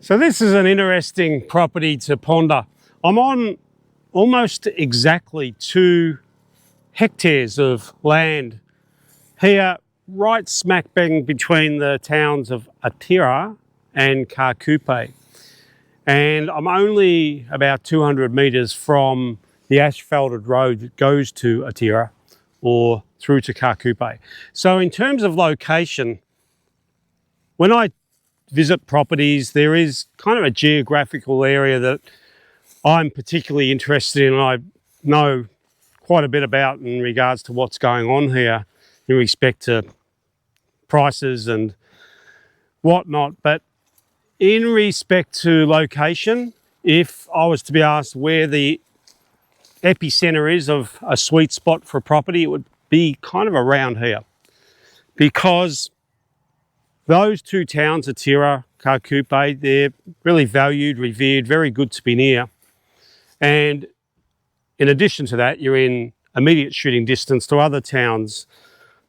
So this is an interesting property to ponder. I'm on almost exactly 2 hectares of land here, right smack bang between the towns of Atyrá and Caacupé. And I'm only about 200 metres from the asphalted road that goes to Atyrá or through to Caacupé. So in terms of location, when I visit properties, there is kind of a geographical area that I'm particularly interested in. I know quite a bit about in regards to what's going on here in respect to prices and whatnot. But in respect to location, if I was to be asked where the epicenter is of a sweet spot for a property, it would be kind of around here, because those 2 towns, Atyrá, Caacupé, they're really valued, revered, very good to be near. And in addition to that, you're in immediate shooting distance to other towns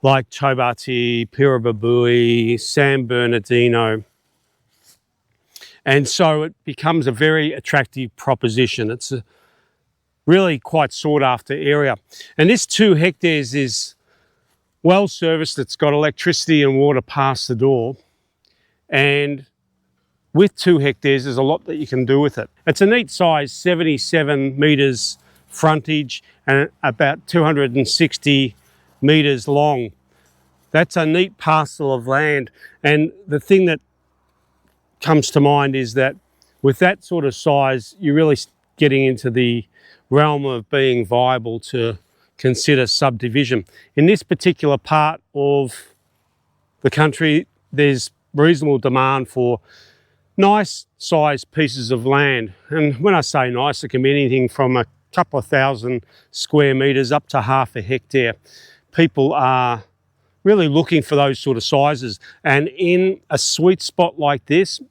like Chobati, Pirababui, San Bernardino. And so it becomes a very attractive proposition. It's a really quite sought after area. And this 2 hectares is well serviced. It's got electricity and water past the door. And with 2 hectares, there's a lot that you can do with it. It's a neat size, 77 metres frontage and about 260 metres long. That's a neat parcel of land. And the thing that comes to mind is that with that sort of size, you're really getting into the realm of being viable to consider subdivision. In this particular part of the country, there's reasonable demand for nice sized pieces of land. And when I say nice, it can be anything from a couple of thousand square metres up to half a hectare. People are really looking for those sort of sizes. And in a sweet spot like this,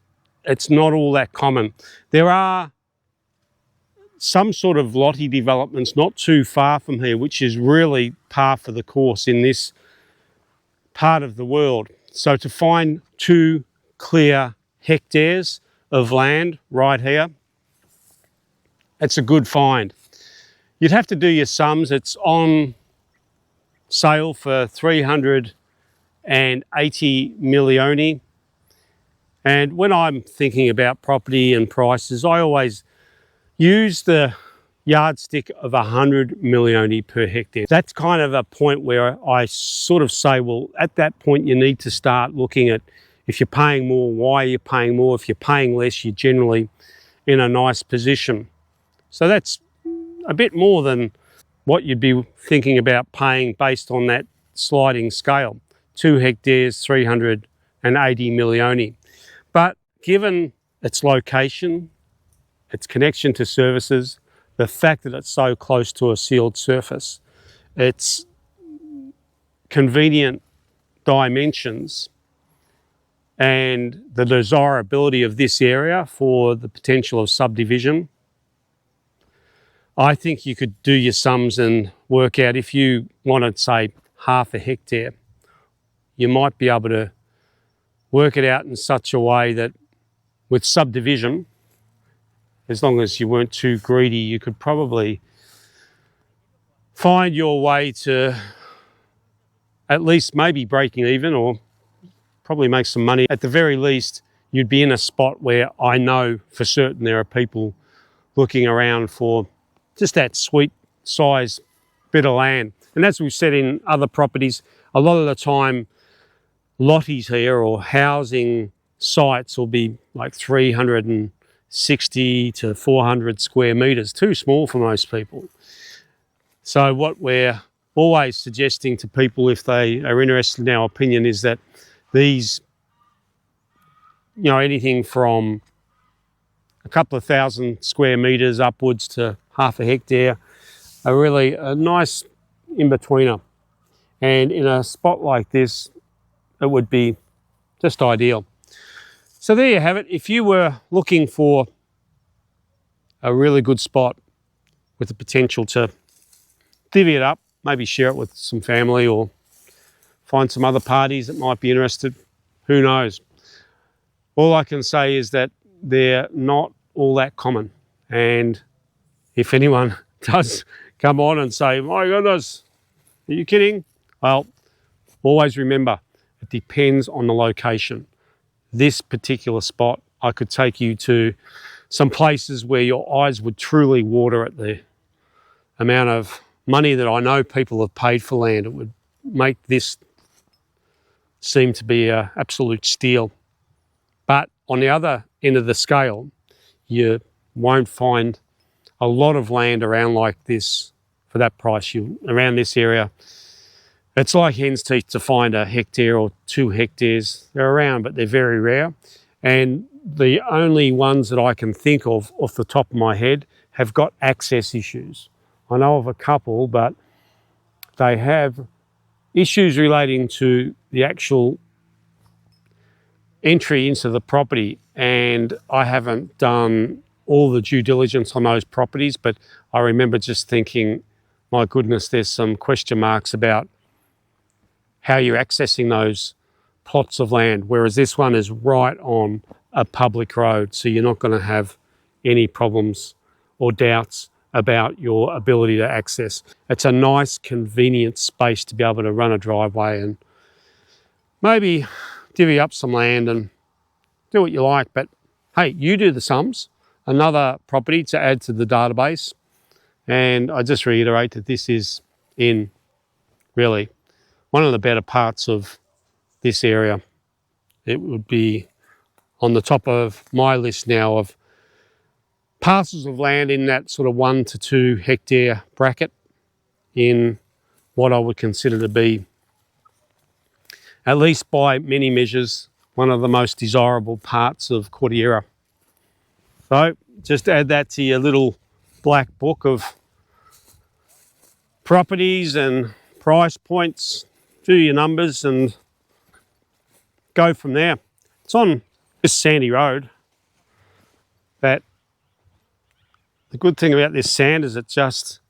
it's not all that common. There are some sort of lottie developments not too far from here, which is really par for the course in this part of the world. So to find 2 clear hectares of land right here, it's a good find. You'd have to do your sums. It's on sale for 380 milioni. And when I'm thinking about property and prices, I always use the yardstick of 100 milioni per hectare. That's kind of a point where I sort of say, well, at that point you need to start looking at, if you're paying more, why are you paying more? If you're paying less, you're generally in a nice position. So that's a bit more than what you'd be thinking about paying based on that sliding scale. 2 hectares, 380 milioni. But given its location, its connection to services, the fact that it's so close to a sealed surface, its convenient dimensions, and the desirability of this area for the potential of subdivision, I think you could do your sums and work out, if you wanted, say, half a hectare, you might be able to work it out in such a way that with subdivision, as long as you weren't too greedy, you could probably find your way to at least maybe breaking even, or probably make some money. At the very least, you'd be in a spot where I know for certain there are people looking around for just that sweet size bit of land. And as we've said in other properties, a lot of the time lotties here or housing sites will be like 360 to 400 square metres, too small for most people. So what we're always suggesting to people, if they are interested in our opinion, is that these, anything from a couple of thousand square metres upwards to half a hectare are really a nice in-betweener. And in a spot like this, it would be just ideal. So there you have it. If you were looking for a really good spot with the potential to divvy it up, maybe share it with some family or find some other parties that might be interested, who knows. All I can say is that they're not all that common. And if anyone does come on and say, my goodness, are you kidding? Well, always remember, it depends on the location. This particular spot, I could take you to some places where your eyes would truly water at the amount of money that I know people have paid for land. It would make this seem to be an absolute steal. But on the other end of the scale, you won't find a lot of land around like this for that price. Around this area, it's like hen's teeth to find a hectare or 2 hectares. They're around, but they're very rare. And the only ones that I can think of off the top of my head have got access issues. I know of a couple, but they have issues relating to the actual entry into the property. And I haven't done all the due diligence on those properties, but I remember just thinking, my goodness, there's some question marks about how you're accessing those plots of land, whereas this one is right on a public road, so you're not going to have any problems or doubts about your ability to access. It's a nice, convenient space to be able to run a driveway and maybe divvy up some land and do what you like, but hey, you do the sums. Another property to add to the database, and I just reiterate that this is in really one of the better parts of this area. It would be on the top of my list now of parcels of land in that sort of 1 to 2 hectare bracket in what I would consider to be, at least by many measures, one of the most desirable parts of Cordillera. So just add that to your little black book of properties and price points, do your numbers and go from there. It's on this sandy road, but the good thing about this sand is it just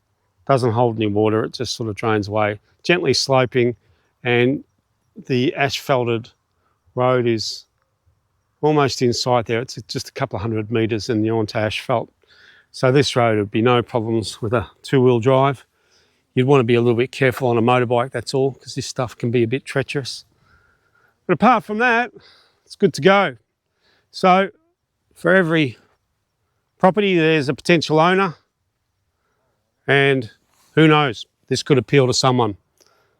doesn't hold any water. It just sort of drains away, gently sloping, and the asphalted road is almost in sight there. It's just a couple of 100 metres and you're onto asphalt. So this road would be no problems with a 2-wheel drive. You'd want to be a little bit careful on a motorbike, that's all, because this stuff can be a bit treacherous. But apart from that, it's good to go. So for every property, there's a potential owner, and who knows, this could appeal to someone.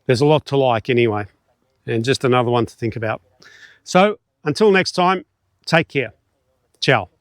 There's a lot to like anyway, and just another one to think about. So until next time, take care. Ciao.